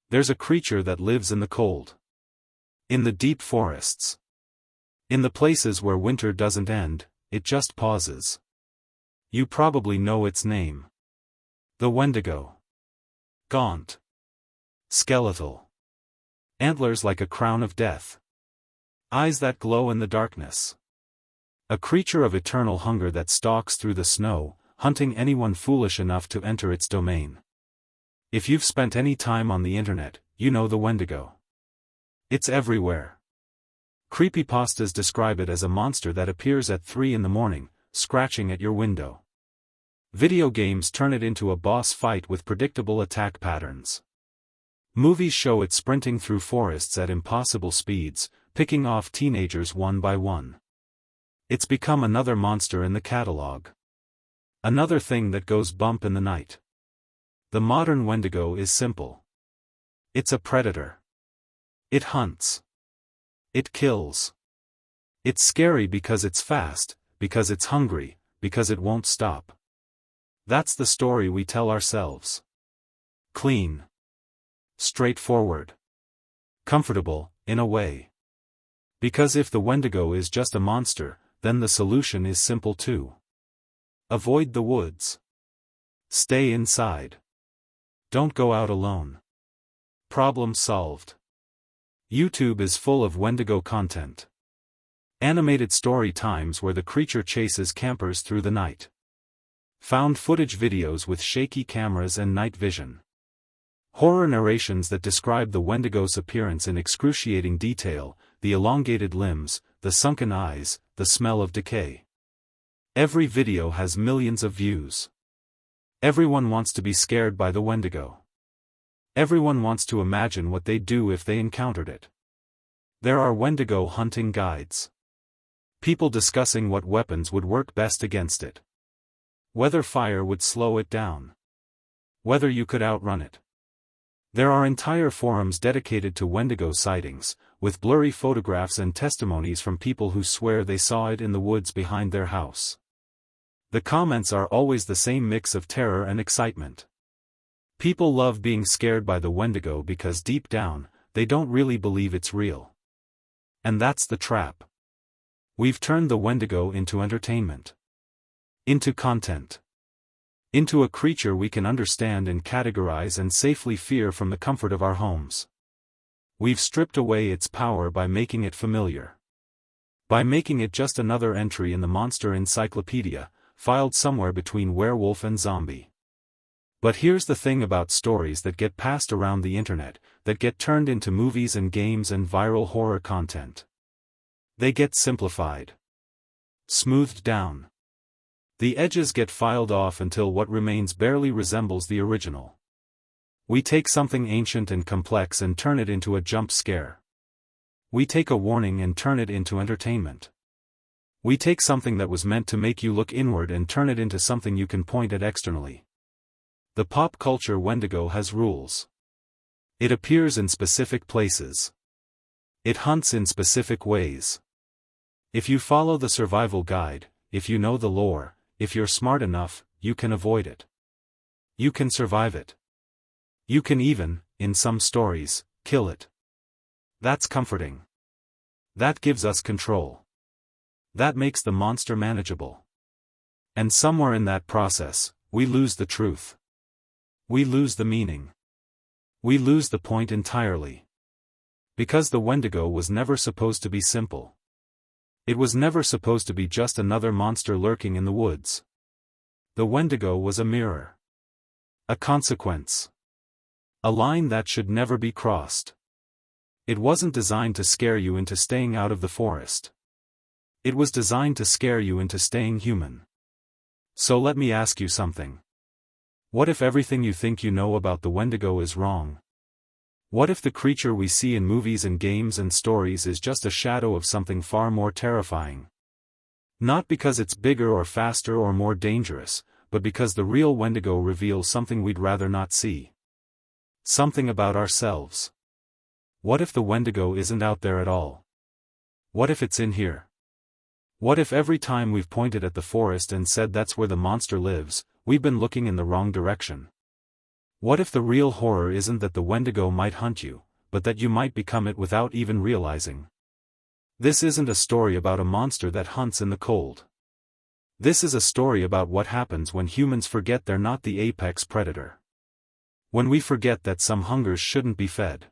There's a creature that lives in the cold. In the deep forests. In the places where winter doesn't end, it just pauses. You probably know its name. The Wendigo. Gaunt. Skeletal. Antlers like a crown of death. Eyes that glow in the darkness. A creature of eternal hunger that stalks through the snow, hunting anyone foolish enough to enter its domain. If you've spent any time on the internet, you know the Wendigo. It's everywhere. Creepypastas describe it as a monster that appears at 3 in the morning, scratching at your window. Video games turn it into a boss fight with predictable attack patterns. Movies show it sprinting through forests at impossible speeds, picking off teenagers one by one. It's become another monster in the catalog. Another thing that goes bump in the night. The modern Wendigo is simple. It's a predator. It hunts. It kills. It's scary because it's fast, because it's hungry, because it won't stop. That's the story we tell ourselves. Clean. Straightforward. Comfortable, in a way. Because if the Wendigo is just a monster, then the solution is simple too. Avoid the woods. Stay inside. Don't go out alone. Problem solved. YouTube is full of Wendigo content. Animated story times where the creature chases campers through the night. Found footage videos with shaky cameras and night vision. Horror narrations that describe the Wendigo's appearance in excruciating detail, the elongated limbs, the sunken eyes, the smell of decay. Every video has millions of views. Everyone wants to be scared by the Wendigo. Everyone wants to imagine what they'd do if they encountered it. There are Wendigo hunting guides. People discussing what weapons would work best against it. Whether fire would slow it down. Whether you could outrun it. There are entire forums dedicated to Wendigo sightings, with blurry photographs and testimonies from people who swear they saw it in the woods behind their house. The comments are always the same mix of terror and excitement. People love being scared by the Wendigo because deep down, they don't really believe it's real. And that's the trap. We've turned the Wendigo into entertainment. Into content. Into a creature we can understand and categorize and safely fear from the comfort of our homes. We've stripped away its power by making it familiar. By making it just another entry in the monster encyclopedia, filed somewhere between werewolf and zombie. But here's the thing about stories that get passed around the internet, that get turned into movies and games and viral horror content. They get simplified. Smoothed down. The edges get filed off until what remains barely resembles the original. We take something ancient and complex and turn it into a jump scare. We take a warning and turn it into entertainment. We take something that was meant to make you look inward and turn it into something you can point at externally. The pop culture Wendigo has rules. It appears in specific places. It hunts in specific ways. If you follow the survival guide, if you know the lore, if you're smart enough, you can avoid it. You can survive it. You can even, in some stories, kill it. That's comforting. That gives us control. That makes the monster manageable. And somewhere in that process, we lose the truth. We lose the meaning. We lose the point entirely. Because the Wendigo was never supposed to be simple. It was never supposed to be just another monster lurking in the woods. The Wendigo was a mirror. A consequence. A line that should never be crossed. It wasn't designed to scare you into staying out of the forest. It was designed to scare you into staying human. So let me ask you something. What if everything you think you know about the Wendigo is wrong? What if the creature we see in movies and games and stories is just a shadow of something far more terrifying? Not because it's bigger or faster or more dangerous, but because the real Wendigo reveals something we'd rather not see. Something about ourselves. What if the Wendigo isn't out there at all? What if it's in here? What if every time we've pointed at the forest and said that's where the monster lives, we've been looking in the wrong direction? What if the real horror isn't that the Wendigo might hunt you, but that you might become it without even realizing? This isn't a story about a monster that hunts in the cold. This is a story about what happens when humans forget they're not the apex predator. When we forget that some hungers shouldn't be fed.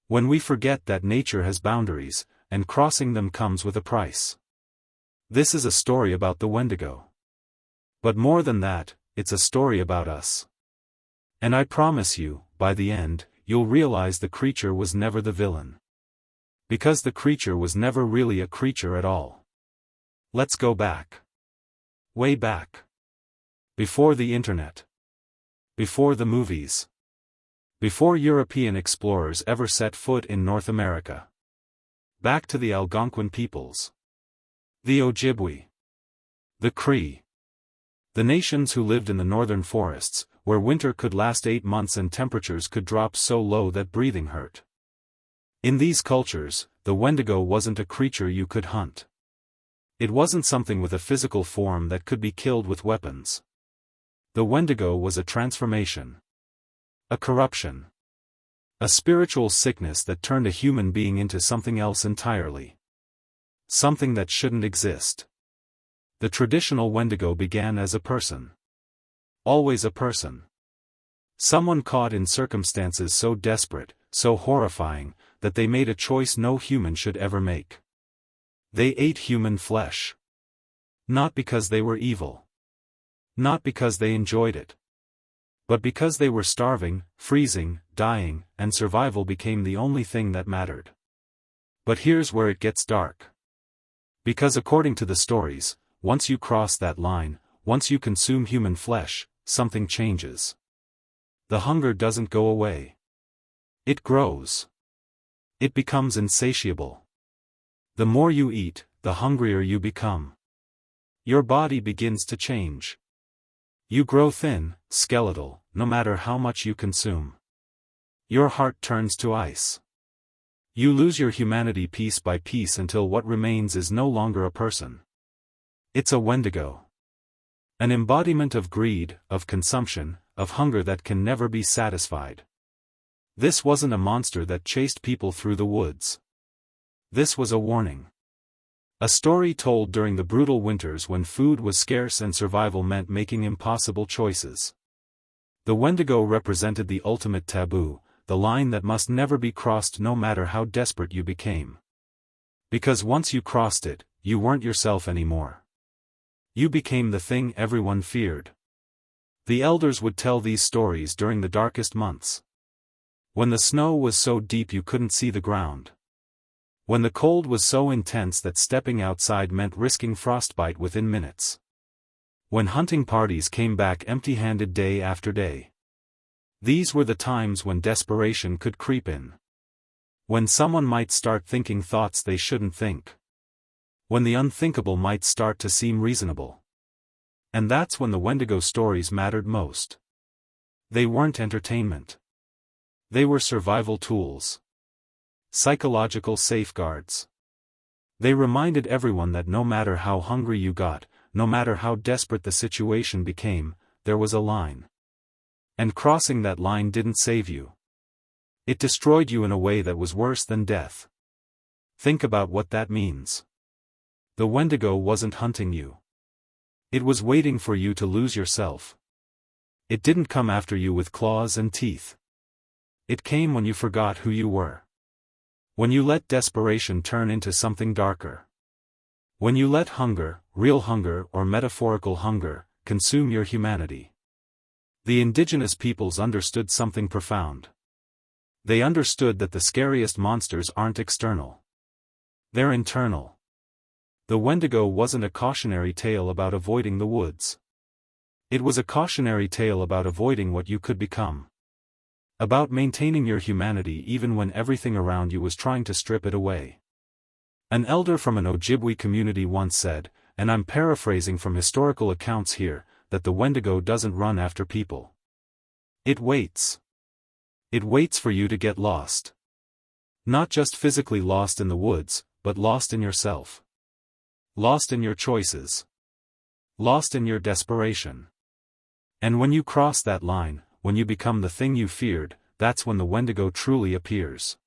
When we forget that nature has boundaries, and crossing them comes with a price. This is a story about the Wendigo. But more than that, it's a story about us. And I promise you, by the end, you'll realize the creature was never the villain. Because the creature was never really a creature at all. Let's go back. Way back. Before the internet. Before the movies. Before European explorers ever set foot in North America. Back to the Algonquin peoples. The Ojibwe. The Cree. The nations who lived in the northern forests, where winter could last 8 months and temperatures could drop so low that breathing hurt. In these cultures, the Wendigo wasn't a creature you could hunt. It wasn't something with a physical form that could be killed with weapons. The Wendigo was a transformation. A corruption. A spiritual sickness that turned a human being into something else entirely. Something that shouldn't exist. The traditional Wendigo began as a person. Always a person. Someone caught in circumstances so desperate, so horrifying, that they made a choice no human should ever make. They ate human flesh. Not because they were evil. Not because they enjoyed it. But because they were starving, freezing, dying, and survival became the only thing that mattered. But here's where it gets dark. Because according to the stories, once you cross that line, once you consume human flesh, something changes. The hunger doesn't go away. It grows. It becomes insatiable. The more you eat, the hungrier you become. Your body begins to change. You grow thin, skeletal, no matter how much you consume. Your heart turns to ice. You lose your humanity piece by piece until what remains is no longer a person. It's a Wendigo. An embodiment of greed, of consumption, of hunger that can never be satisfied. This wasn't a monster that chased people through the woods. This was a warning. A story told during the brutal winters when food was scarce and survival meant making impossible choices. The Wendigo represented the ultimate taboo, the line that must never be crossed no matter how desperate you became. Because once you crossed it, you weren't yourself anymore. You became the thing everyone feared. The elders would tell these stories during the darkest months. When the snow was so deep you couldn't see the ground. When the cold was so intense that stepping outside meant risking frostbite within minutes. When hunting parties came back empty-handed day after day. These were the times when desperation could creep in. When someone might start thinking thoughts they shouldn't think. When the unthinkable might start to seem reasonable. And that's when the Wendigo stories mattered most. They weren't entertainment. They were survival tools. Psychological safeguards. They reminded everyone that no matter how hungry you got, no matter how desperate the situation became, there was a line. And crossing that line didn't save you. It destroyed you in a way that was worse than death. Think about what that means. The Wendigo wasn't hunting you. It was waiting for you to lose yourself. It didn't come after you with claws and teeth. It came when you forgot who you were. When you let desperation turn into something darker. When you let hunger, real hunger or metaphorical hunger, consume your humanity. The indigenous peoples understood something profound. They understood that the scariest monsters aren't external. They're internal. The Wendigo wasn't a cautionary tale about avoiding the woods. It was a cautionary tale about avoiding what you could become. About maintaining your humanity even when everything around you was trying to strip it away. An elder from an Ojibwe community once said, and I'm paraphrasing from historical accounts here, that the Wendigo doesn't run after people. It waits. It waits for you to get lost. Not just physically lost in the woods, but lost in yourself. Lost in your choices. Lost in your desperation. And when you cross that line, when you become the thing you feared, that's when the Wendigo truly appears.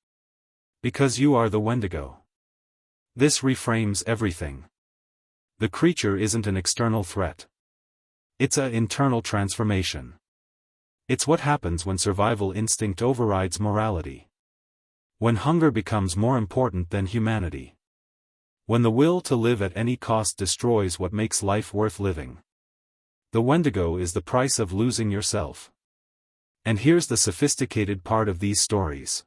Because you are the Wendigo. This reframes everything. The creature isn't an external threat. It's an internal transformation. It's what happens when survival instinct overrides morality. When hunger becomes more important than humanity. When the will to live at any cost destroys what makes life worth living. The Wendigo is the price of losing yourself. And here's the sophisticated part of these stories.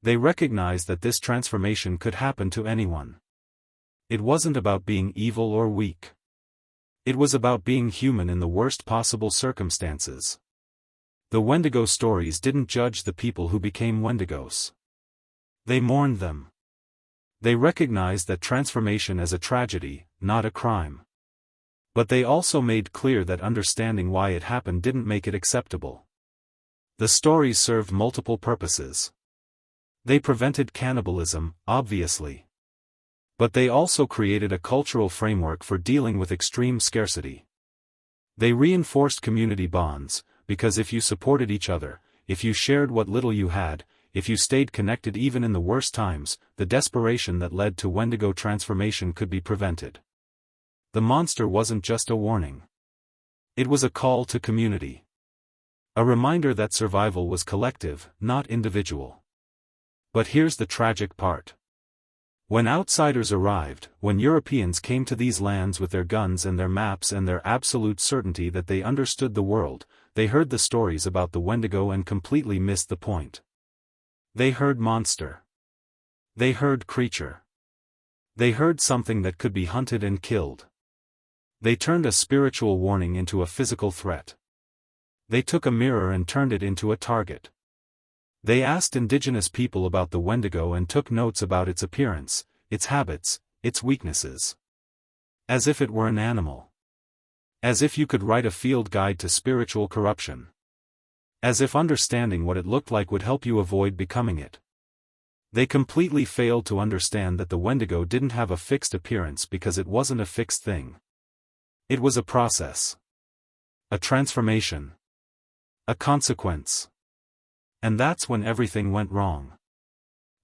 They recognize that this transformation could happen to anyone. It wasn't about being evil or weak. It was about being human in the worst possible circumstances. The Wendigo stories didn't judge the people who became Wendigos. They mourned them. They recognized that transformation as a tragedy, not a crime. But they also made clear that understanding why it happened didn't make it acceptable. The stories served multiple purposes. They prevented cannibalism, obviously. But they also created a cultural framework for dealing with extreme scarcity. They reinforced community bonds, because if you supported each other, if you shared what little you had, if you stayed connected even in the worst times, the desperation that led to Wendigo transformation could be prevented. The monster wasn't just a warning. It was a call to community. A reminder that survival was collective, not individual. But here's the tragic part. When outsiders arrived, when Europeans came to these lands with their guns and their maps and their absolute certainty that they understood the world, they heard the stories about the Wendigo and completely missed the point. They heard monster. They heard creature. They heard something that could be hunted and killed. They turned a spiritual warning into a physical threat. They took a mirror and turned it into a target. They asked indigenous people about the Wendigo and took notes about its appearance, its habits, its weaknesses. As if it were an animal. As if you could write a field guide to spiritual corruption. As if understanding what it looked like would help you avoid becoming it. They completely failed to understand that the Wendigo didn't have a fixed appearance because it wasn't a fixed thing. It was a process. A transformation. A consequence. And that's when everything went wrong.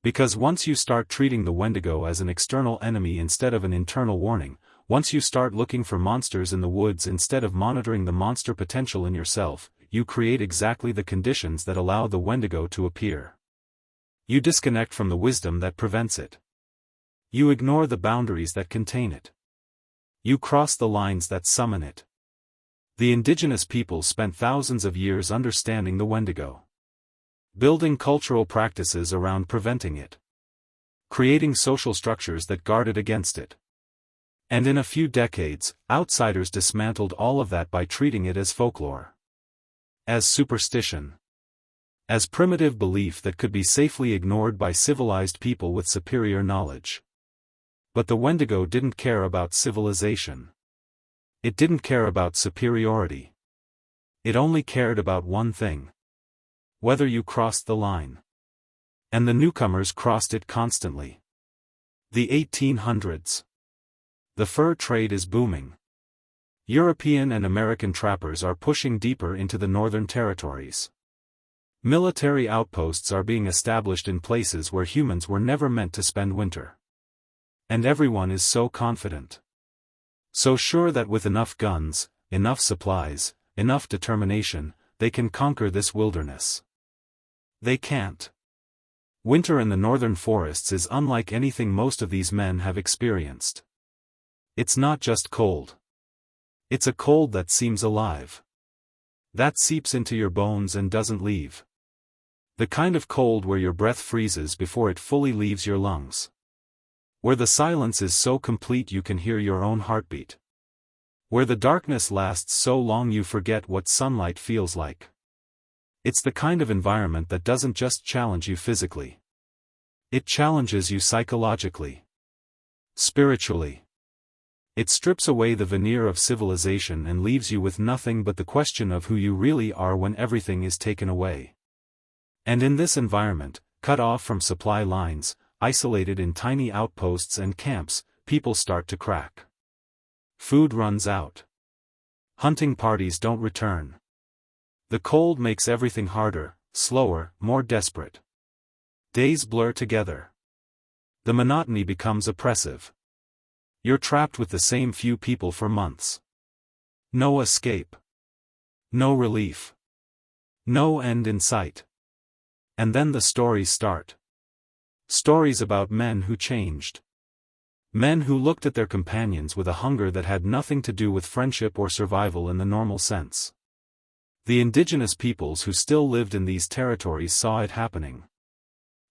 Because once you start treating the Wendigo as an external enemy instead of an internal warning, once you start looking for monsters in the woods instead of monitoring the monster potential in yourself, you create exactly the conditions that allow the Wendigo to appear. You disconnect from the wisdom that prevents it. You ignore the boundaries that contain it. You cross the lines that summon it. The indigenous people spent thousands of years understanding the Wendigo. Building cultural practices around preventing it. Creating social structures that guarded against it. And in a few decades, outsiders dismantled all of that by treating it as folklore. As superstition. As primitive belief that could be safely ignored by civilized people with superior knowledge. But the Wendigo didn't care about civilization. It didn't care about superiority. It only cared about one thing. Whether you crossed the line. And the newcomers crossed it constantly. The 1800s. The fur trade is booming. European and American trappers are pushing deeper into the northern territories. Military outposts are being established in places where humans were never meant to spend winter. And everyone is so confident. So sure that with enough guns, enough supplies, enough determination, they can conquer this wilderness. They can't. Winter in the northern forests is unlike anything most of these men have experienced. It's not just cold. It's a cold that seems alive. That seeps into your bones and doesn't leave. The kind of cold where your breath freezes before it fully leaves your lungs. Where the silence is so complete you can hear your own heartbeat. Where the darkness lasts so long you forget what sunlight feels like. It's the kind of environment that doesn't just challenge you physically. It challenges you psychologically. Spiritually. It strips away the veneer of civilization and leaves you with nothing but the question of who you really are when everything is taken away. And in this environment, cut off from supply lines, isolated in tiny outposts and camps, people start to crack. Food runs out. Hunting parties don't return. The cold makes everything harder, slower, more desperate. Days blur together. The monotony becomes oppressive. You're trapped with the same few people for months. No escape. No relief. No end in sight. And then the stories start. Stories about men who changed. Men who looked at their companions with a hunger that had nothing to do with friendship or survival in the normal sense. The indigenous peoples who still lived in these territories saw it happening.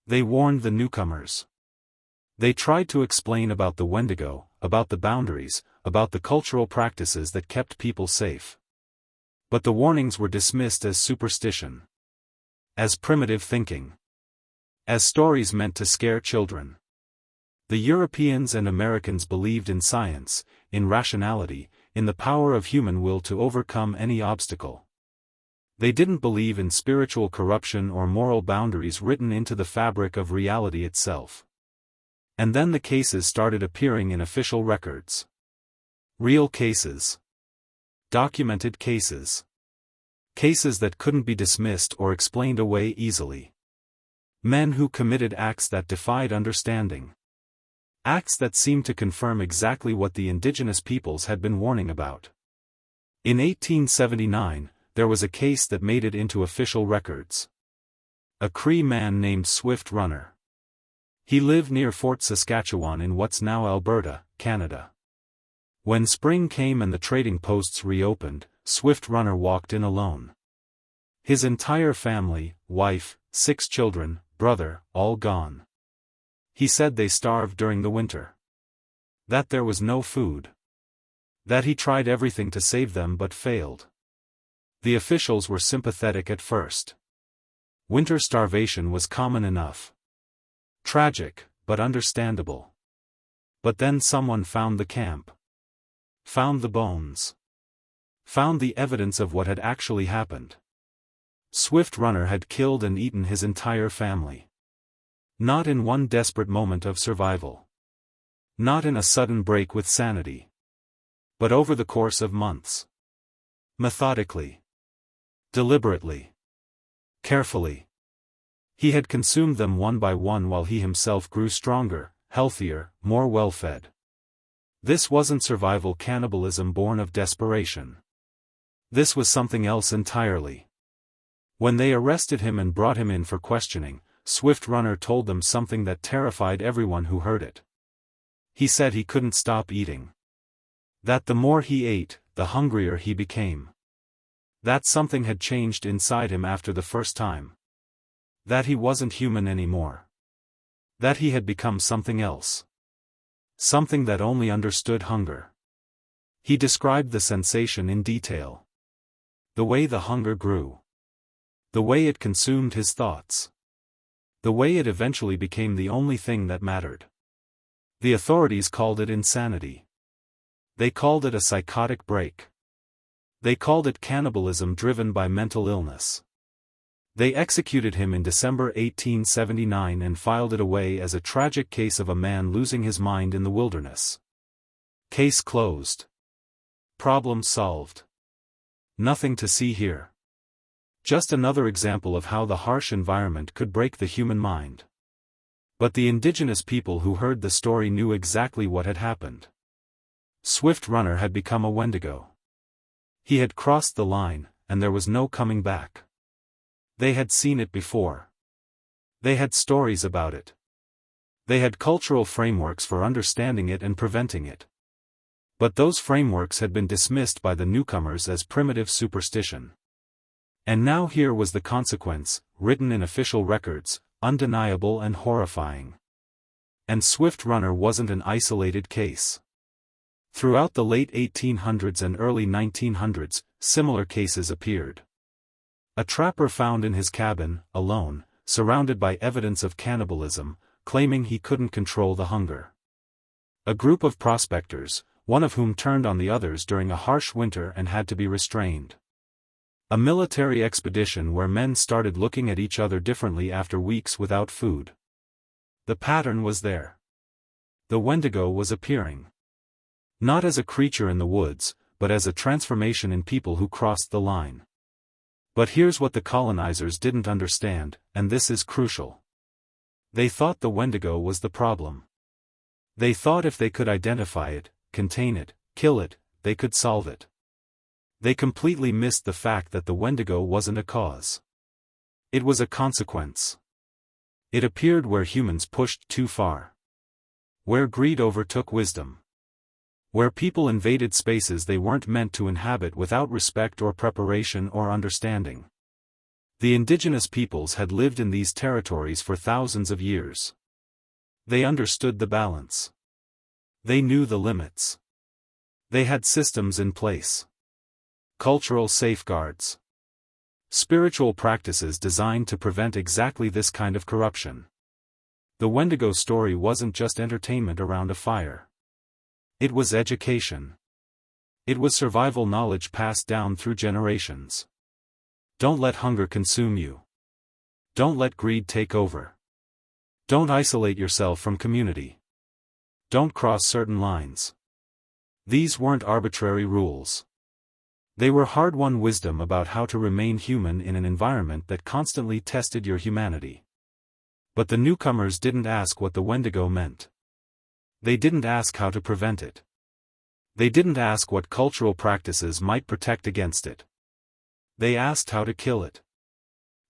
They warned the newcomers. They tried to explain about the Wendigo, about the boundaries, about the cultural practices that kept people safe. But the warnings were dismissed as superstition. As primitive thinking. As stories meant to scare children. The Europeans and Americans believed in science, in rationality, in the power of human will to overcome any obstacle. They didn't believe in spiritual corruption or moral boundaries written into the fabric of reality itself. And then the cases started appearing in official records. Real cases. Documented cases. Cases that couldn't be dismissed or explained away easily. Men who committed acts that defied understanding. Acts that seemed to confirm exactly what the indigenous peoples had been warning about. In 1879, there was a case that made it into official records. A Cree man named Swift Runner. He lived near Fort Saskatchewan in what's now Alberta, Canada. When spring came and the trading posts reopened, Swift Runner walked in alone. His entire family, wife, 6 children, brother, all gone. He said they starved during the winter. That there was no food. That he tried everything to save them but failed. The officials were sympathetic at first. Winter starvation was common enough. Tragic, but understandable. But then someone found the camp. Found the bones. Found the evidence of what had actually happened. Swift Runner had killed and eaten his entire family. Not in one desperate moment of survival. Not in a sudden break with sanity. But over the course of months. Methodically. Deliberately. Carefully. He had consumed them one by one while he himself grew stronger, healthier, more well-fed. This wasn't survival cannibalism born of desperation. This was something else entirely. When they arrested him and brought him in for questioning, Swift Runner told them something that terrified everyone who heard it. He said he couldn't stop eating. That the more he ate, the hungrier he became. That something had changed inside him after the first time. That he wasn't human anymore. That he had become something else. Something that only understood hunger. He described the sensation in detail. The way the hunger grew. The way it consumed his thoughts. The way it eventually became the only thing that mattered. The authorities called it insanity. They called it a psychotic break. They called it cannibalism driven by mental illness. They executed him in December 1879 and filed it away as a tragic case of a man losing his mind in the wilderness. Case closed. Problem solved. Nothing to see here. Just another example of how the harsh environment could break the human mind. But the indigenous people who heard the story knew exactly what had happened. Swift Runner had become a Wendigo. He had crossed the line, and there was no coming back. They had seen it before. They had stories about it. They had cultural frameworks for understanding it and preventing it. But those frameworks had been dismissed by the newcomers as primitive superstition. And now here was the consequence, written in official records, undeniable and horrifying. And Swift Runner wasn't an isolated case. Throughout the late 1800s and early 1900s, similar cases appeared. A trapper found in his cabin, alone, surrounded by evidence of cannibalism, claiming he couldn't control the hunger. A group of prospectors, one of whom turned on the others during a harsh winter and had to be restrained. A military expedition where men started looking at each other differently after weeks without food. The pattern was there. The Wendigo was appearing. Not as a creature in the woods, but as a transformation in people who crossed the line. But here's what the colonizers didn't understand, and this is crucial. They thought the Wendigo was the problem. They thought if they could identify it, contain it, kill it, they could solve it. They completely missed the fact that the Wendigo wasn't a cause. It was a consequence. It appeared where humans pushed too far. Where greed overtook wisdom. Where people invaded spaces they weren't meant to inhabit without respect or preparation or understanding. The indigenous peoples had lived in these territories for thousands of years. They understood the balance. They knew the limits. They had systems in place. Cultural safeguards. Spiritual practices designed to prevent exactly this kind of corruption. The Wendigo story wasn't just entertainment around a fire. It was education. It was survival knowledge passed down through generations. Don't let hunger consume you. Don't let greed take over. Don't isolate yourself from community. Don't cross certain lines. These weren't arbitrary rules. They were hard-won wisdom about how to remain human in an environment that constantly tested your humanity. But the newcomers didn't ask what the Wendigo meant. They didn't ask how to prevent it. They didn't ask what cultural practices might protect against it. They asked how to kill it.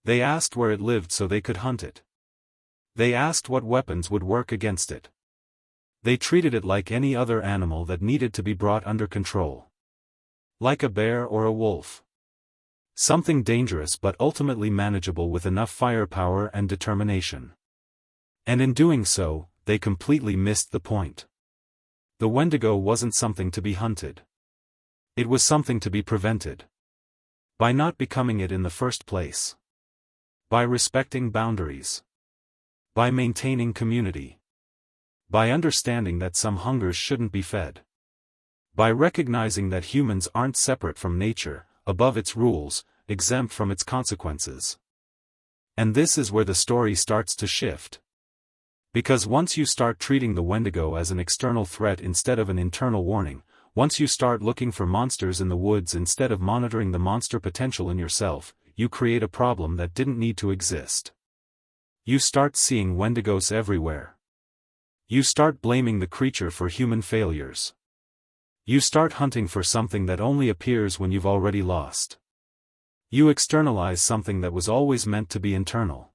They asked where it lived so they could hunt it. They asked what weapons would work against it. They treated it like any other animal that needed to be brought under control. Like a bear or a wolf. Something dangerous but ultimately manageable with enough firepower and determination. And in doing so, they completely missed the point. The Wendigo wasn't something to be hunted. It was something to be prevented. By not becoming it in the first place. By respecting boundaries. By maintaining community. By understanding that some hungers shouldn't be fed. By recognizing that humans aren't separate from nature, above its rules, exempt from its consequences. And this is where the story starts to shift. Because once you start treating the Wendigo as an external threat instead of an internal warning, once you start looking for monsters in the woods instead of monitoring the monster potential in yourself, you create a problem that didn't need to exist. You start seeing Wendigos everywhere. You start blaming the creature for human failures. You start hunting for something that only appears when you've already lost. You externalize something that was always meant to be internal.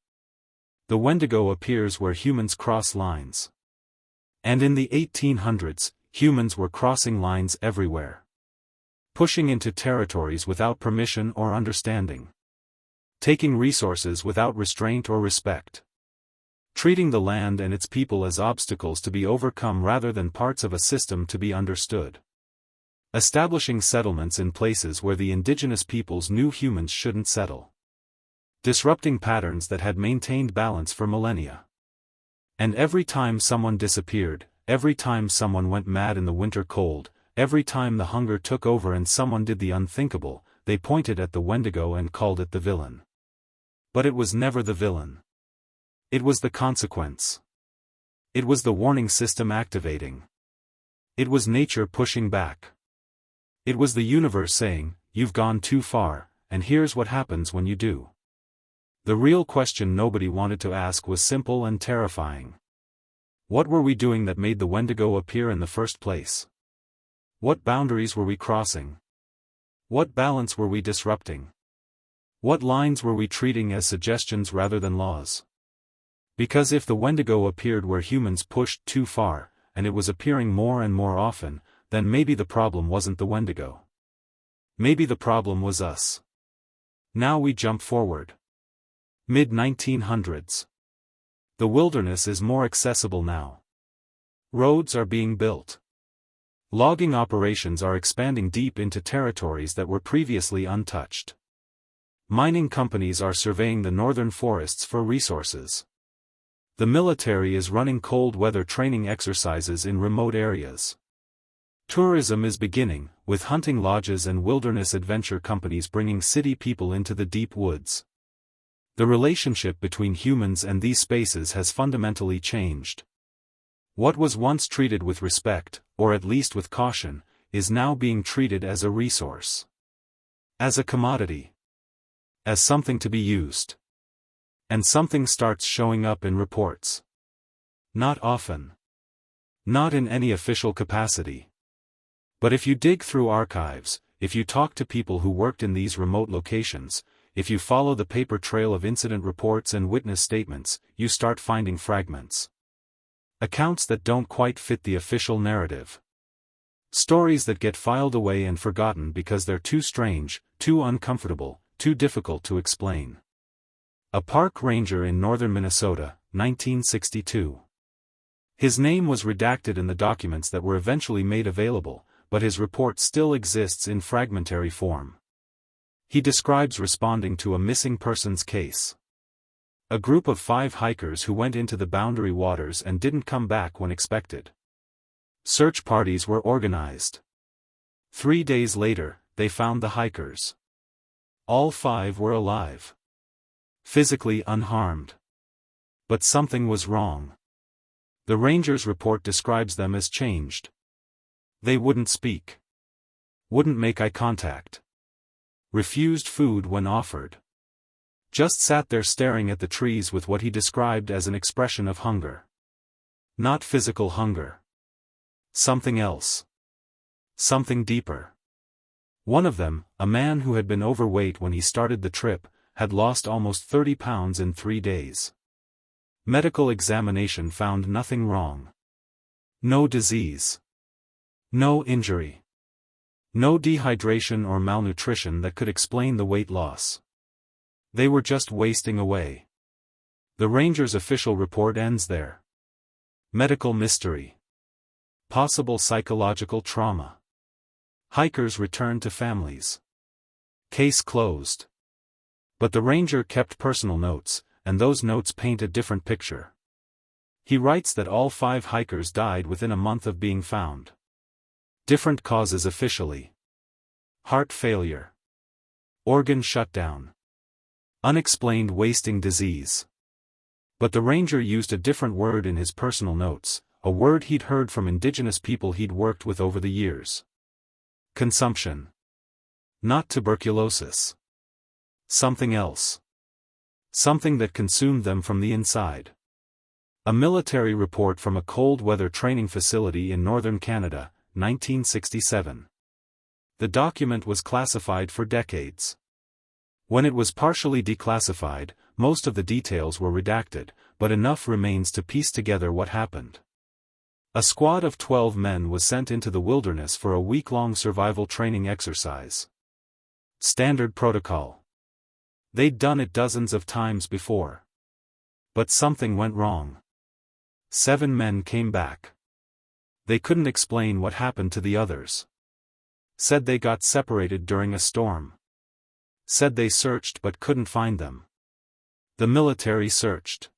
The Wendigo appears where humans cross lines. And in the 1800s, humans were crossing lines everywhere. Pushing into territories without permission or understanding. Taking resources without restraint or respect. Treating the land and its people as obstacles to be overcome rather than parts of a system to be understood. Establishing settlements in places where the indigenous peoples knew humans shouldn't settle. Disrupting patterns that had maintained balance for millennia. And every time someone disappeared, every time someone went mad in the winter cold, every time the hunger took over and someone did the unthinkable, they pointed at the Wendigo and called it the villain. But it was never the villain. It was the consequence. It was the warning system activating. It was nature pushing back. It was the universe saying, "You've gone too far, and here's what happens when you do." The real question nobody wanted to ask was simple and terrifying. What were we doing that made the Wendigo appear in the first place? What boundaries were we crossing? What balance were we disrupting? What lines were we treating as suggestions rather than laws? Because if the Wendigo appeared where humans pushed too far, and it was appearing more and more often, then maybe the problem wasn't the Wendigo. Maybe the problem was us. Now we jump forward. Mid-1900s. The wilderness is more accessible now. Roads are being built. Logging operations are expanding deep into territories that were previously untouched. Mining companies are surveying the northern forests for resources. The military is running cold weather training exercises in remote areas. Tourism is beginning, with hunting lodges and wilderness adventure companies bringing city people into the deep woods. The relationship between humans and these spaces has fundamentally changed. What was once treated with respect, or at least with caution, is now being treated as a resource. As a commodity. as something to be used. And something starts showing up in reports. Not often. Not in any official capacity. But if you dig through archives, if you talk to people who worked in these remote locations, if you follow the paper trail of incident reports and witness statements, you start finding fragments. Accounts that don't quite fit the official narrative. Stories that get filed away and forgotten because they're too strange, too uncomfortable, too difficult to explain. A park ranger in northern Minnesota, 1962. His name was redacted in the documents that were eventually made available, but his report still exists in fragmentary form. He describes responding to a missing persons case. A group of 5 hikers who went into the boundary waters and didn't come back when expected. Search parties were organized. 3 days later, they found the hikers. All 5 were alive. Physically unharmed. But something was wrong. The ranger's report describes them as changed. They wouldn't speak. Wouldn't make eye contact. Refused food when offered. Just sat there staring at the trees with what he described as an expression of hunger. Not physical hunger. Something else. Something deeper. One of them, a man who had been overweight when he started the trip, had lost almost 30 pounds in 3 days. Medical examination found nothing wrong. No disease. No injury. No dehydration or malnutrition that could explain the weight loss. They were just wasting away. The ranger's official report ends there. Medical mystery. Possible psychological trauma. Hikers returned to families. Case closed. But the ranger kept personal notes, and those notes paint a different picture. He writes that all 5 hikers died within a month of being found. Different causes officially. Heart failure. Organ shutdown. Unexplained wasting disease. But the ranger used a different word in his personal notes, a word he'd heard from Indigenous people he'd worked with over the years. Consumption. Not tuberculosis. Something else. Something that consumed them from the inside. A military report from a cold weather training facility in northern Canada, 1967. The document was classified for decades. When it was partially declassified, most of the details were redacted, but enough remains to piece together what happened. A squad of 12 men was sent into the wilderness for a week-long survival training exercise. Standard protocol. They'd done it dozens of times before. But something went wrong. 7 men came back. They couldn't explain what happened to the others. Said they got separated during a storm. Said they searched but couldn't find them. The military searched.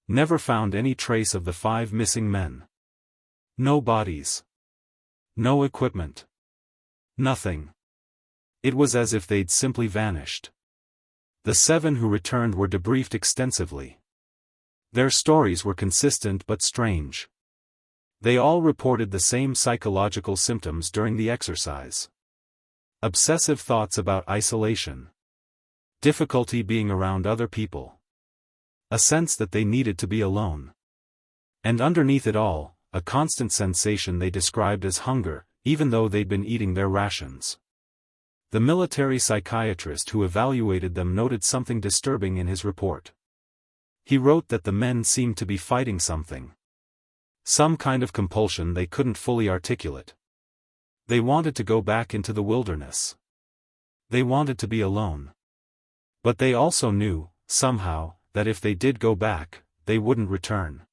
Never found any trace of the 5 missing men. No bodies. No equipment. Nothing. It was as if they'd simply vanished. The 7 who returned were debriefed extensively. Their stories were consistent but strange. They all reported the same psychological symptoms during the exercise. Obsessive thoughts about isolation. Difficulty being around other people. A sense that they needed to be alone. And underneath it all, a constant sensation they described as hunger, even though they'd been eating their rations. The military psychiatrist who evaluated them noted something disturbing in his report. He wrote that the men seemed to be fighting something. Some kind of compulsion they couldn't fully articulate. They wanted to go back into the wilderness. They wanted to be alone. But they also knew, somehow, that if they did go back, they wouldn't return.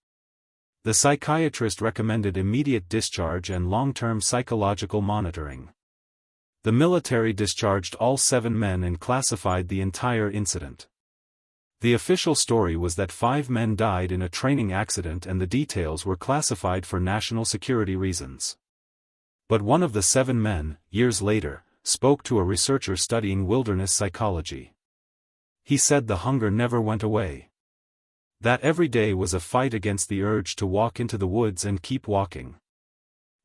The psychiatrist recommended immediate discharge and long-term psychological monitoring. The military discharged all 7 men and classified the entire incident. The official story was that 5 men died in a training accident and the details were classified for national security reasons. But one of the 7 men, years later, spoke to a researcher studying wilderness psychology. He said the hunger never went away. That every day was a fight against the urge to walk into the woods and keep walking.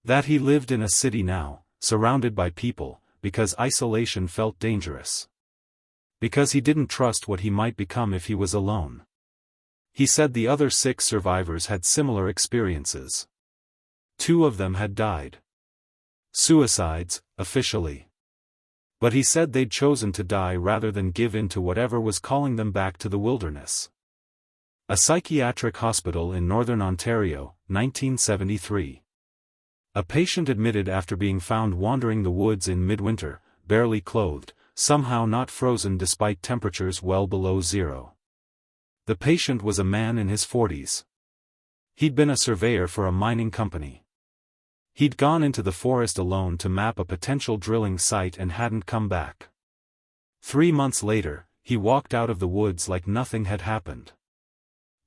That he lived in a city now, surrounded by people, because isolation felt dangerous. Because he didn't trust what he might become if he was alone. He said the other 6 survivors had similar experiences. 2 of them had died. Suicides, officially. But he said they'd chosen to die rather than give in to whatever was calling them back to the wilderness. A psychiatric hospital in northern Ontario, 1973. A patient admitted after being found wandering the woods in midwinter, barely clothed, somehow not frozen despite temperatures well below zero. The patient was a man in his 40s. He'd been a surveyor for a mining company. He'd gone into the forest alone to map a potential drilling site and hadn't come back. 3 months later, he walked out of the woods like nothing had happened.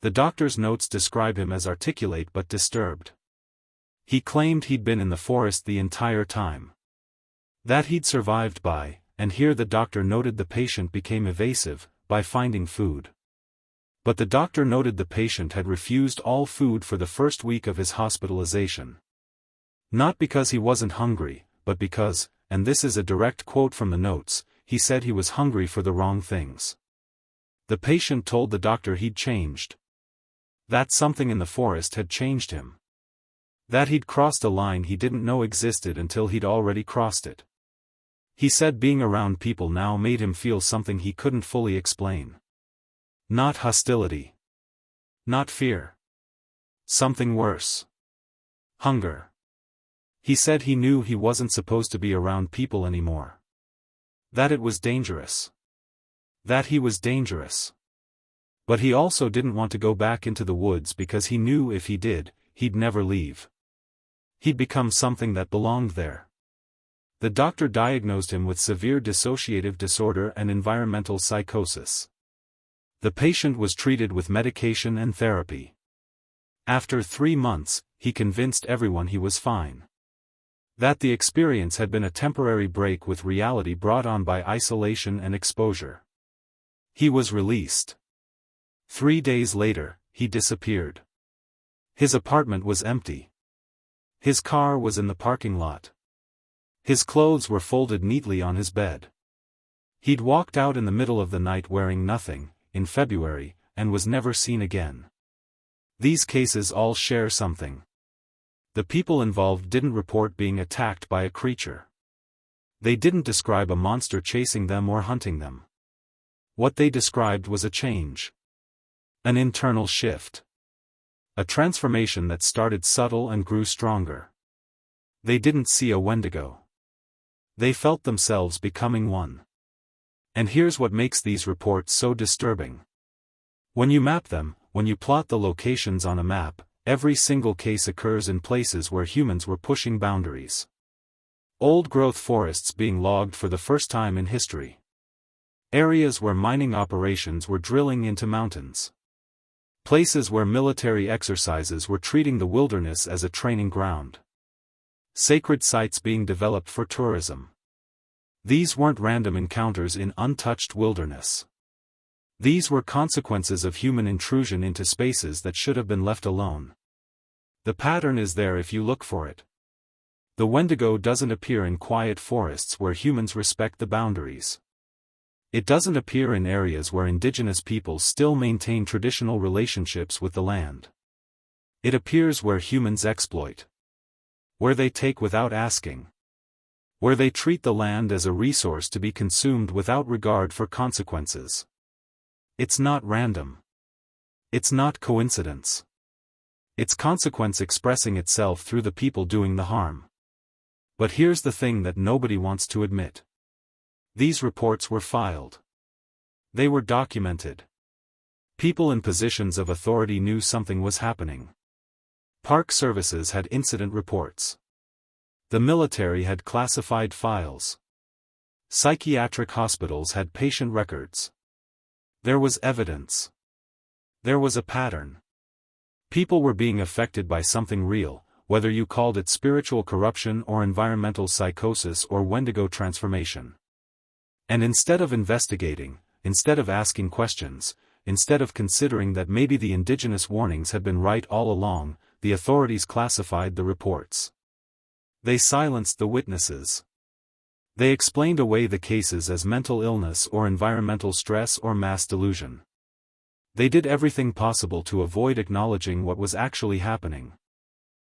The doctor's notes describe him as articulate but disturbed. He claimed he'd been in the forest the entire time. That he'd survived by, and here the doctor noted the patient became evasive, by finding food. But the doctor noted the patient had refused all food for the first week of his hospitalization. Not because he wasn't hungry, but because, and this is a direct quote from the notes, he said he was hungry for the wrong things. The patient told the doctor he'd changed. That something in the forest had changed him. That he'd crossed a line he didn't know existed until he'd already crossed it. He said being around people now made him feel something he couldn't fully explain. Not hostility. Not fear. Something worse. Hunger. He said he knew he wasn't supposed to be around people anymore. That it was dangerous. That he was dangerous. But he also didn't want to go back into the woods because he knew if he did, he'd never leave. He'd become something that belonged there. The doctor diagnosed him with severe dissociative disorder and environmental psychosis. The patient was treated with medication and therapy. After 3 months, he convinced everyone he was fine. That the experience had been a temporary break with reality brought on by isolation and exposure. He was released. 3 days later, he disappeared. His apartment was empty. His car was in the parking lot. His clothes were folded neatly on his bed. He'd walked out in the middle of the night wearing nothing, in February, and was never seen again. These cases all share something. The people involved didn't report being attacked by a creature. They didn't describe a monster chasing them or hunting them. What they described was a change. An internal shift. A transformation that started subtle and grew stronger. They didn't see a Wendigo. They felt themselves becoming one. And here's what makes these reports so disturbing. When you map them, when you plot the locations on a map, every single case occurs in places where humans were pushing boundaries. Old-growth forests being logged for the first time in history. Areas where mining operations were drilling into mountains. Places where military exercises were treating the wilderness as a training ground. Sacred sites being developed for tourism. These weren't random encounters in untouched wilderness. These were consequences of human intrusion into spaces that should have been left alone. The pattern is there if you look for it. The Wendigo doesn't appear in quiet forests where humans respect the boundaries. It doesn't appear in areas where indigenous peoples still maintain traditional relationships with the land. It appears where humans exploit. Where they take without asking. Where they treat the land as a resource to be consumed without regard for consequences. It's not random. It's not coincidence. It's consequence expressing itself through the people doing the harm. But here's the thing that nobody wants to admit. These reports were filed. They were documented. People in positions of authority knew something was happening. Park services had incident reports. The military had classified files. Psychiatric hospitals had patient records. There was evidence. There was a pattern. People were being affected by something real, whether you called it spiritual corruption or environmental psychosis or Wendigo transformation. And instead of investigating, instead of asking questions, instead of considering that maybe the indigenous warnings had been right all along, the authorities classified the reports. They silenced the witnesses. They explained away the cases as mental illness or environmental stress or mass delusion. They did everything possible to avoid acknowledging what was actually happening.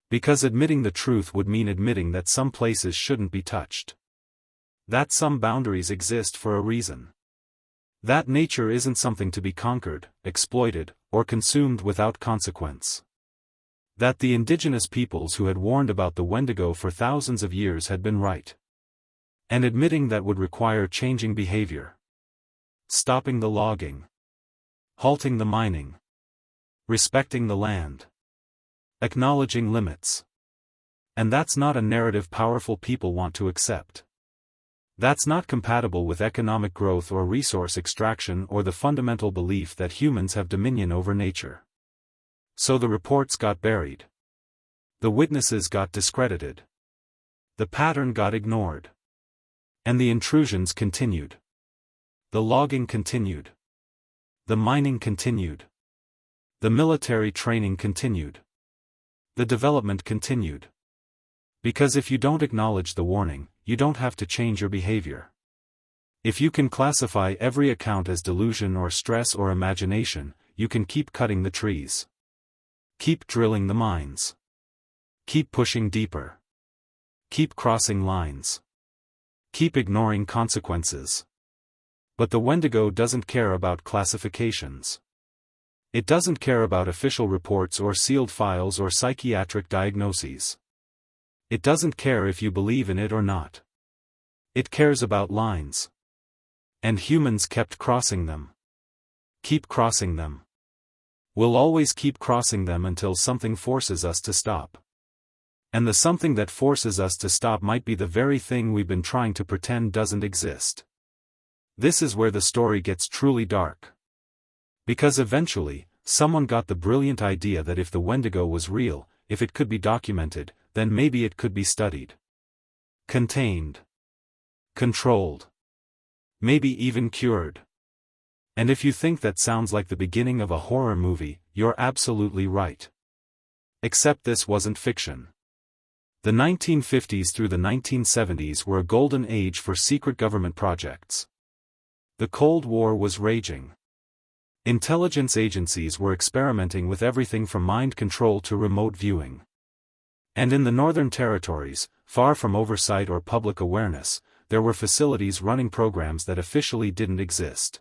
Because admitting the truth would mean admitting that some places shouldn't be touched. That some boundaries exist for a reason. That nature isn't something to be conquered, exploited, or consumed without consequence. That the indigenous peoples who had warned about the Wendigo for thousands of years had been right. And admitting that would require changing behavior. Stopping the logging. Halting the mining. Respecting the land. Acknowledging limits. And that's not a narrative powerful people want to accept. That's not compatible with economic growth or resource extraction or the fundamental belief that humans have dominion over nature. So the reports got buried. The witnesses got discredited. The pattern got ignored. And the intrusions continued. The logging continued. The mining continued. The military training continued. The development continued. Because if you don't acknowledge the warning, you don't have to change your behavior. If you can classify every account as delusion or stress or imagination, you can keep cutting the trees. Keep drilling the mines. Keep pushing deeper. Keep crossing lines. Keep ignoring consequences. But the Wendigo doesn't care about classifications. It doesn't care about official reports or sealed files or psychiatric diagnoses. It doesn't care if you believe in it or not. It cares about lines. And humans kept crossing them. Keep crossing them. We'll always keep crossing them until something forces us to stop. And the something that forces us to stop might be the very thing we've been trying to pretend doesn't exist. This is where the story gets truly dark. Because eventually, someone got the brilliant idea that if the Wendigo was real, if it could be documented, then maybe it could be studied. Contained. Controlled. Maybe even cured. And if you think that sounds like the beginning of a horror movie, you're absolutely right. Except this wasn't fiction. The 1950s through the 1970s were a golden age for secret government projects. The Cold War was raging. Intelligence agencies were experimenting with everything from mind control to remote viewing. And in the Northern Territories, far from oversight or public awareness, there were facilities running programs that officially didn't exist.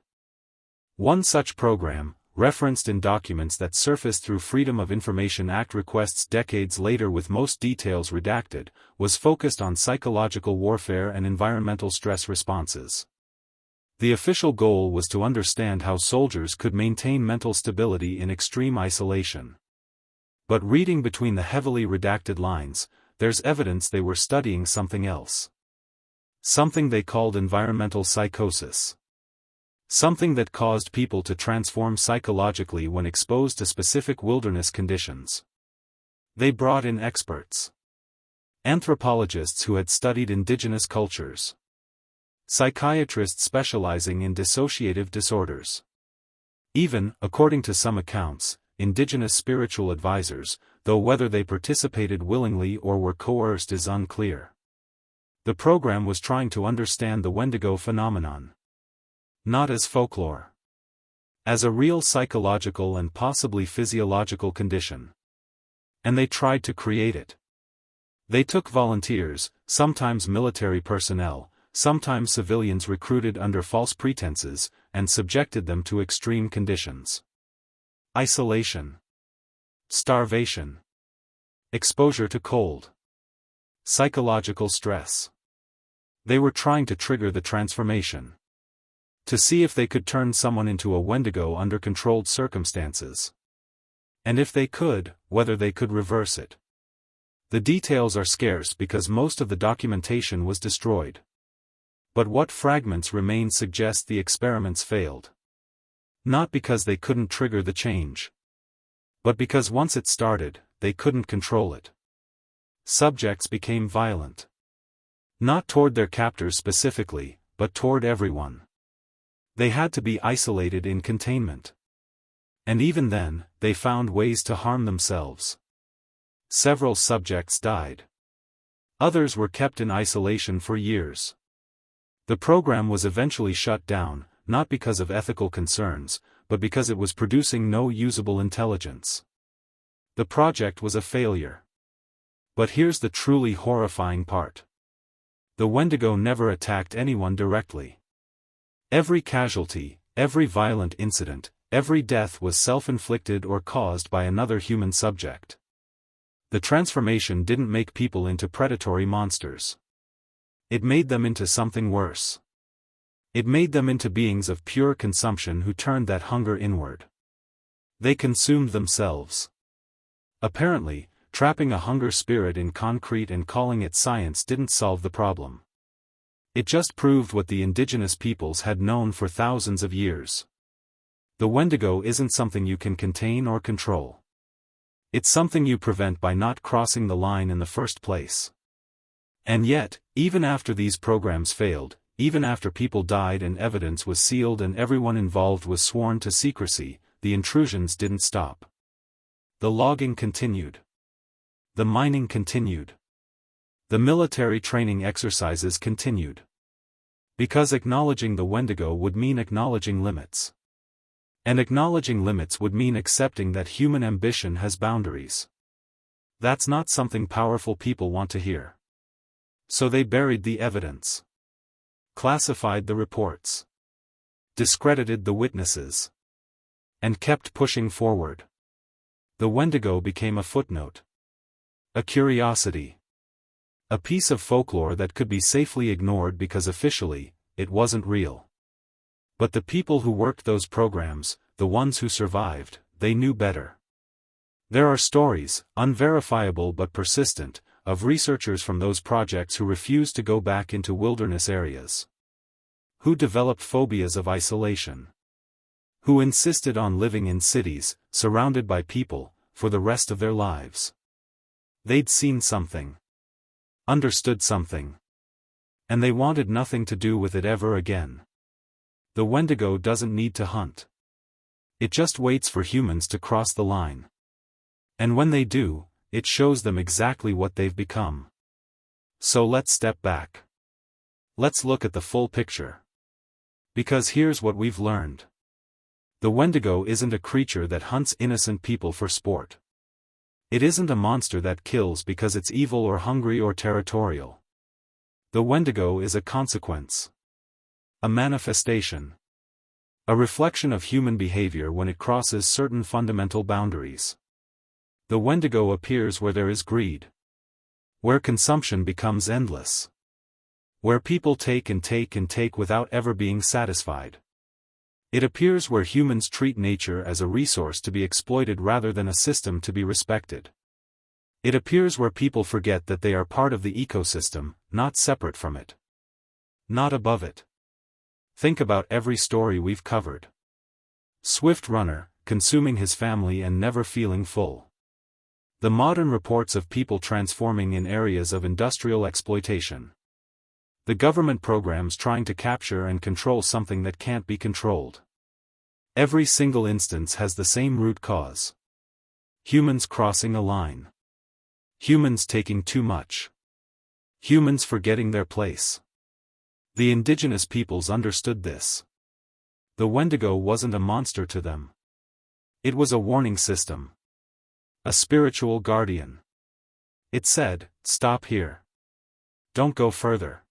One such program, referenced in documents that surfaced through Freedom of Information Act requests decades later with most details redacted, was focused on psychological warfare and environmental stress responses. The official goal was to understand how soldiers could maintain mental stability in extreme isolation. But reading between the heavily redacted lines, there's evidence they were studying something else. Something they called environmental psychosis. Something that caused people to transform psychologically when exposed to specific wilderness conditions. They brought in experts. Anthropologists who had studied indigenous cultures. Psychiatrists specializing in dissociative disorders. Even, according to some accounts, indigenous spiritual advisors, though whether they participated willingly or were coerced is unclear. The program was trying to understand the Wendigo phenomenon. Not as folklore. As a real psychological and possibly physiological condition. And they tried to create it. They took volunteers, sometimes military personnel, sometimes civilians recruited under false pretenses, and subjected them to extreme conditions. Isolation. Starvation. Exposure to cold. Psychological stress. They were trying to trigger the transformation. To see if they could turn someone into a Wendigo under controlled circumstances. And if they could, whether they could reverse it. The details are scarce because most of the documentation was destroyed. But what fragments remain suggest the experiments failed. Not because they couldn't trigger the change. But because once it started, they couldn't control it. Subjects became violent. Not toward their captors specifically, but toward everyone. They had to be isolated in containment. And even then, they found ways to harm themselves. Several subjects died. Others were kept in isolation for years. The program was eventually shut down, not because of ethical concerns, but because it was producing no usable intelligence. The project was a failure. But here's the truly horrifying part. The Wendigo never attacked anyone directly. Every casualty, every violent incident, every death was self-inflicted or caused by another human subject. The transformation didn't make people into predatory monsters. It made them into something worse. It made them into beings of pure consumption who turned that hunger inward. They consumed themselves. Apparently, trapping a hunger spirit in concrete and calling it science didn't solve the problem. It just proved what the indigenous peoples had known for thousands of years. The Wendigo isn't something you can contain or control. It's something you prevent by not crossing the line in the first place. And yet, even after these programs failed, even after people died and evidence was sealed and everyone involved was sworn to secrecy, the intrusions didn't stop. The logging continued. The mining continued. The military training exercises continued. Because acknowledging the Wendigo would mean acknowledging limits. And acknowledging limits would mean accepting that human ambition has boundaries. That's not something powerful people want to hear. So they buried the evidence. Classified the reports. Discredited the witnesses. And kept pushing forward. The Wendigo became a footnote. A curiosity. A piece of folklore that could be safely ignored because officially, it wasn't real. But the people who worked those programs, the ones who survived, they knew better. There are stories, unverifiable but persistent, of researchers from those projects who refused to go back into wilderness areas. Who developed phobias of isolation. Who insisted on living in cities, surrounded by people, for the rest of their lives. They'd seen something. Understood something. And they wanted nothing to do with it ever again. The Wendigo doesn't need to hunt. It just waits for humans to cross the line. And when they do, it shows them exactly what they've become. So let's step back. Let's look at the full picture. Because here's what we've learned. The Wendigo isn't a creature that hunts innocent people for sport. It isn't a monster that kills because it's evil or hungry or territorial. The Wendigo is a consequence. A manifestation. A reflection of human behavior when it crosses certain fundamental boundaries. The Wendigo appears where there is greed. Where consumption becomes endless. Where people take and take and take without ever being satisfied. It appears where humans treat nature as a resource to be exploited rather than a system to be respected. It appears where people forget that they are part of the ecosystem, not separate from it. Not above it. Think about every story we've covered. Swift runner, consuming his family and never feeling full. The modern reports of people transforming in areas of industrial exploitation. The government programs trying to capture and control something that can't be controlled. Every single instance has the same root cause. Humans crossing a line. Humans taking too much. Humans forgetting their place. The indigenous peoples understood this. The Wendigo wasn't a monster to them. It was a warning system. A spiritual guardian. It said, stop here. Don't go further.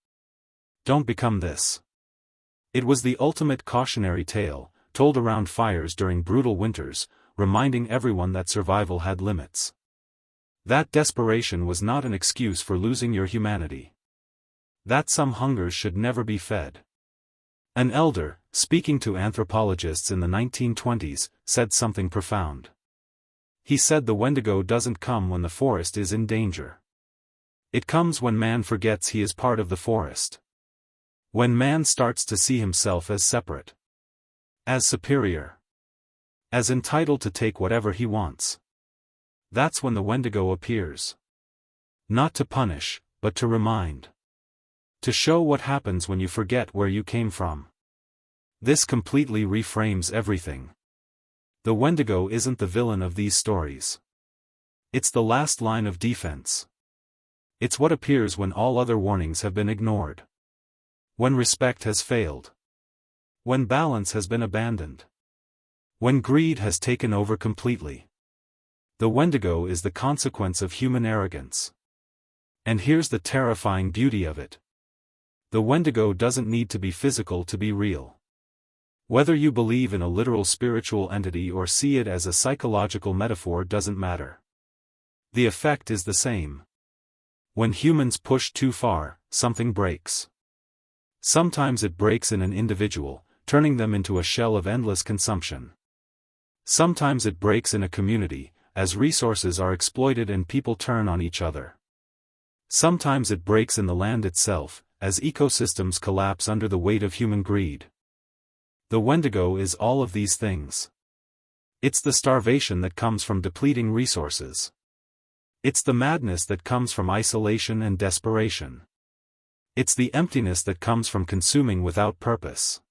Don't become this. It was the ultimate cautionary tale, told around fires during brutal winters, reminding everyone that survival had limits. That desperation was not an excuse for losing your humanity. That some hungers should never be fed. An elder, speaking to anthropologists in the 1920s, said something profound. He said the Wendigo doesn't come when the forest is in danger. It comes when man forgets he is part of the forest. When man starts to see himself as separate. As superior. As entitled to take whatever he wants. That's when the Wendigo appears. Not to punish, but to remind. To show what happens when you forget where you came from. This completely reframes everything. The Wendigo isn't the villain of these stories. It's the last line of defense. It's what appears when all other warnings have been ignored. When respect has failed. When balance has been abandoned. When greed has taken over completely. The Wendigo is the consequence of human arrogance. And here's the terrifying beauty of it. The Wendigo doesn't need to be physical to be real. Whether you believe in a literal spiritual entity or see it as a psychological metaphor doesn't matter. The effect is the same. When humans push too far, something breaks. Sometimes it breaks in an individual, turning them into a shell of endless consumption. Sometimes it breaks in a community, as resources are exploited and people turn on each other. Sometimes it breaks in the land itself, as ecosystems collapse under the weight of human greed. The Wendigo is all of these things. It's the starvation that comes from depleting resources. It's the madness that comes from isolation and desperation. It's the emptiness that comes from consuming without purpose.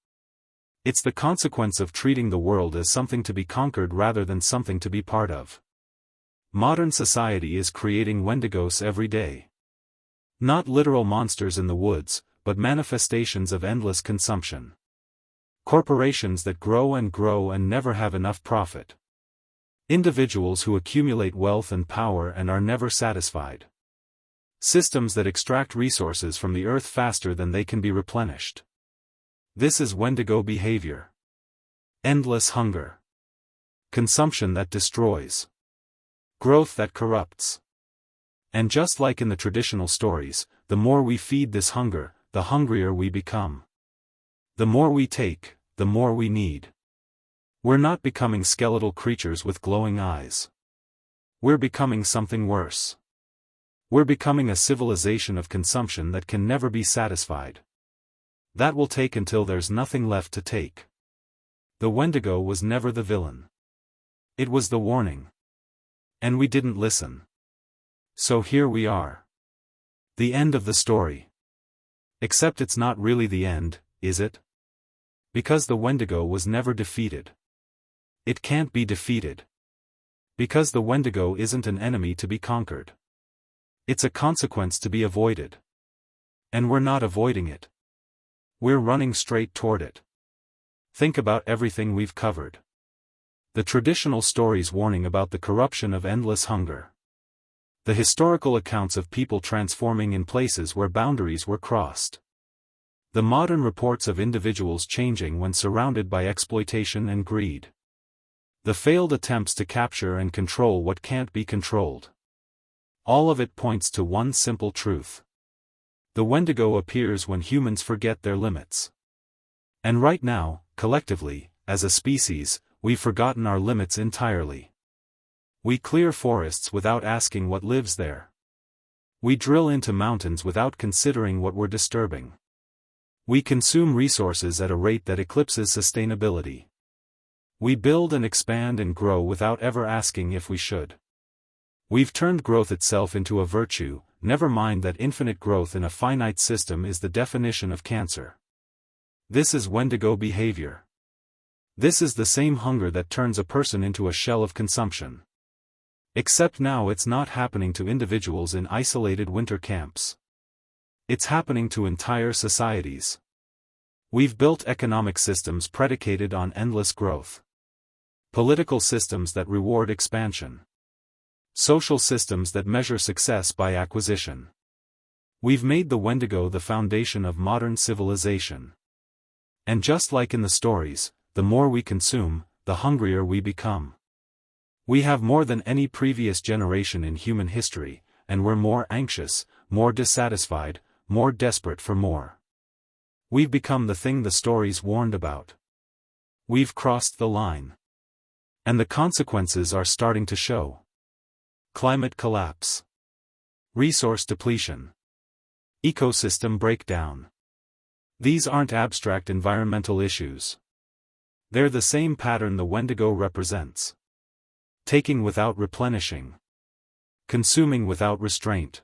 It's the consequence of treating the world as something to be conquered rather than something to be part of. Modern society is creating Wendigos every day. Not literal monsters in the woods, but manifestations of endless consumption. Corporations that grow and never have enough profit. Individuals who accumulate wealth and power and are never satisfied. Systems that extract resources from the earth faster than they can be replenished. This is Wendigo behavior. Endless hunger. Consumption that destroys. Growth that corrupts. And just like in the traditional stories, the more we feed this hunger, the hungrier we become. The more we take, the more we need. We're not becoming skeletal creatures with glowing eyes. We're becoming something worse. We're becoming a civilization of consumption that can never be satisfied. That will take until there's nothing left to take. The Wendigo was never the villain. It was the warning. And we didn't listen. So here we are. The end of the story. Except it's not really the end, is it? Because the Wendigo was never defeated. It can't be defeated. Because the Wendigo isn't an enemy to be conquered. It's a consequence to be avoided. And we're not avoiding it. We're running straight toward it. Think about everything we've covered. The traditional stories warning about the corruption of endless hunger. The historical accounts of people transforming in places where boundaries were crossed. The modern reports of individuals changing when surrounded by exploitation and greed. The failed attempts to capture and control what can't be controlled. All of it points to one simple truth. The Wendigo appears when humans forget their limits. And right now, collectively, as a species, we've forgotten our limits entirely. We clear forests without asking what lives there. We drill into mountains without considering what we're disturbing. We consume resources at a rate that eclipses sustainability. We build and expand and grow without ever asking if we should. We've turned growth itself into a virtue, never mind that infinite growth in a finite system is the definition of cancer. This is Wendigo behavior. This is the same hunger that turns a person into a shell of consumption. Except now it's not happening to individuals in isolated winter camps. It's happening to entire societies. We've built economic systems predicated on endless growth. Political systems that reward expansion. Social systems that measure success by acquisition. We've made the Wendigo the foundation of modern civilization. And just like in the stories, the more we consume, the hungrier we become. We have more than any previous generation in human history, and we're more anxious, more dissatisfied, more desperate for more. We've become the thing the stories warned about. We've crossed the line. And the consequences are starting to show. Climate collapse. Resource depletion. Ecosystem breakdown. These aren't abstract environmental issues. They're the same pattern the Wendigo represents. Taking without replenishing. Consuming without restraint.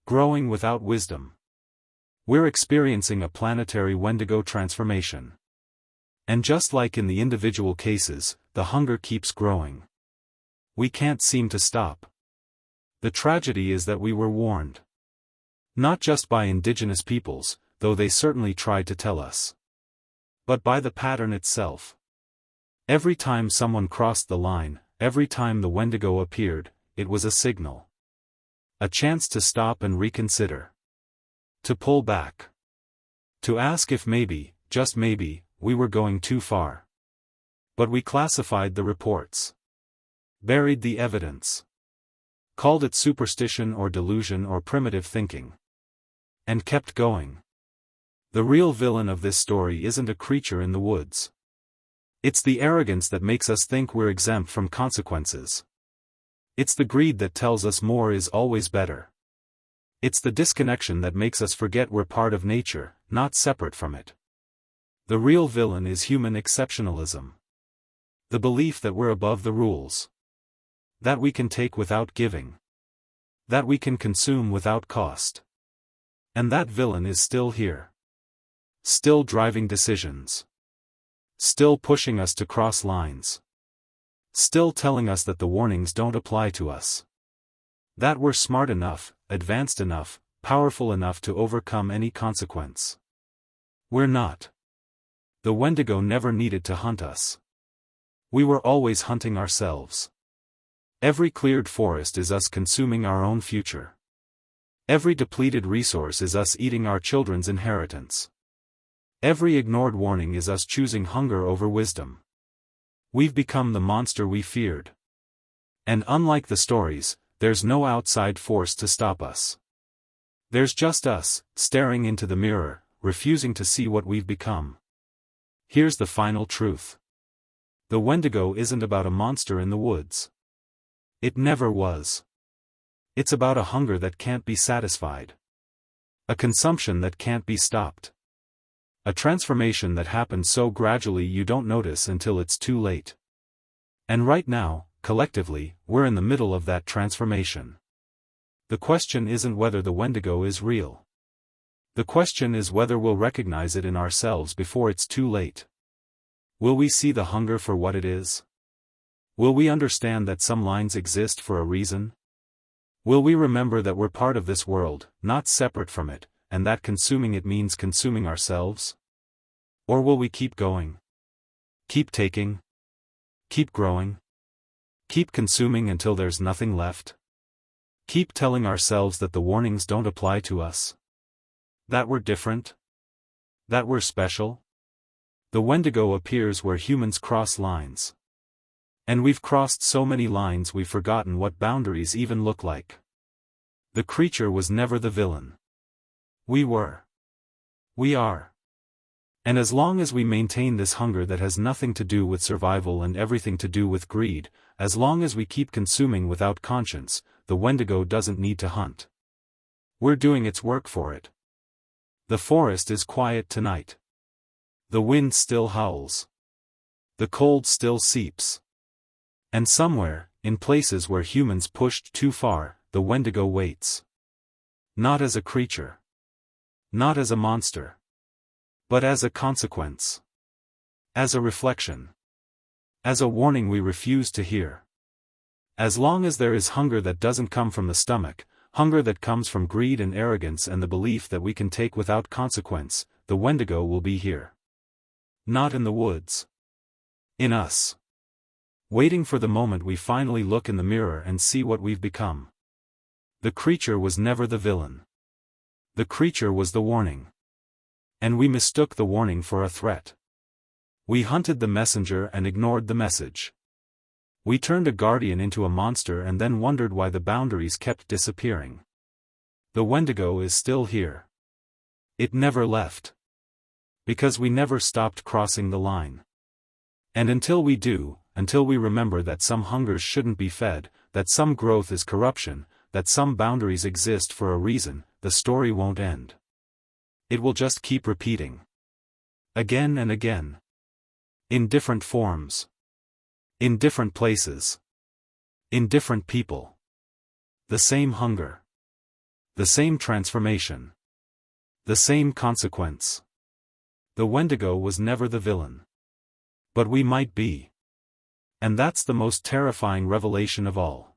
Growing without wisdom. We're experiencing a planetary Wendigo transformation. And just like in the individual cases, the hunger keeps growing. We can't seem to stop. The tragedy is that we were warned. Not just by indigenous peoples, though they certainly tried to tell us. But by the pattern itself. Every time someone crossed the line, every time the Wendigo appeared, it was a signal. A chance to stop and reconsider. To pull back. To ask if maybe, just maybe, we were going too far. But we classified the reports. Buried the evidence. Called it superstition or delusion or primitive thinking. And kept going. The real villain of this story isn't a creature in the woods. It's the arrogance that makes us think we're exempt from consequences. It's the greed that tells us more is always better. It's the disconnection that makes us forget we're part of nature, not separate from it. The real villain is human exceptionalism. The belief that we're above the rules. That we can take without giving. That we can consume without cost. And that villain is still here. Still driving decisions. Still pushing us to cross lines. Still telling us that the warnings don't apply to us. That we're smart enough, advanced enough, powerful enough to overcome any consequence. We're not. The Wendigo never needed to hunt us. We were always hunting ourselves. Every cleared forest is us consuming our own future. Every depleted resource is us eating our children's inheritance. Every ignored warning is us choosing hunger over wisdom. We've become the monster we feared. And unlike the stories, there's no outside force to stop us. There's just us, staring into the mirror, refusing to see what we've become. Here's the final truth. The Wendigo isn't about a monster in the woods. It never was. It's about a hunger that can't be satisfied. A consumption that can't be stopped. A transformation that happens so gradually you don't notice until it's too late. And right now, collectively, we're in the middle of that transformation. The question isn't whether the Wendigo is real. The question is whether we'll recognize it in ourselves before it's too late. Will we see the hunger for what it is? Will we understand that some lines exist for a reason? Will we remember that we're part of this world, not separate from it, and that consuming it means consuming ourselves? Or will we keep going? Keep taking? Keep growing? Keep consuming until there's nothing left? Keep telling ourselves that the warnings don't apply to us? That we're different? That we're special? The Wendigo appears where humans cross lines. And we've crossed so many lines we've forgotten what boundaries even look like. The creature was never the villain. We were. We are. And as long as we maintain this hunger that has nothing to do with survival and everything to do with greed, as long as we keep consuming without conscience, the Wendigo doesn't need to hunt. We're doing its work for it. The forest is quiet tonight. The wind still howls. The cold still seeps. And somewhere, in places where humans pushed too far, the Wendigo waits. Not as a creature. Not as a monster. But as a consequence. As a reflection. As a warning we refuse to hear. As long as there is hunger that doesn't come from the stomach, hunger that comes from greed and arrogance and the belief that we can take without consequence, the Wendigo will be here. Not in the woods. In us. Waiting for the moment we finally look in the mirror and see what we've become. The creature was never the villain. The creature was the warning. And we mistook the warning for a threat. We hunted the messenger and ignored the message. We turned a guardian into a monster and then wondered why the boundaries kept disappearing. The Wendigo is still here. It never left. Because we never stopped crossing the line. And until we do, until we remember that some hungers shouldn't be fed, that some growth is corruption, that some boundaries exist for a reason, the story won't end. It will just keep repeating. Again and again. In different forms. In different places. In different people. The same hunger. The same transformation. The same consequence. The Wendigo was never the villain. But we might be. And that's the most terrifying revelation of all.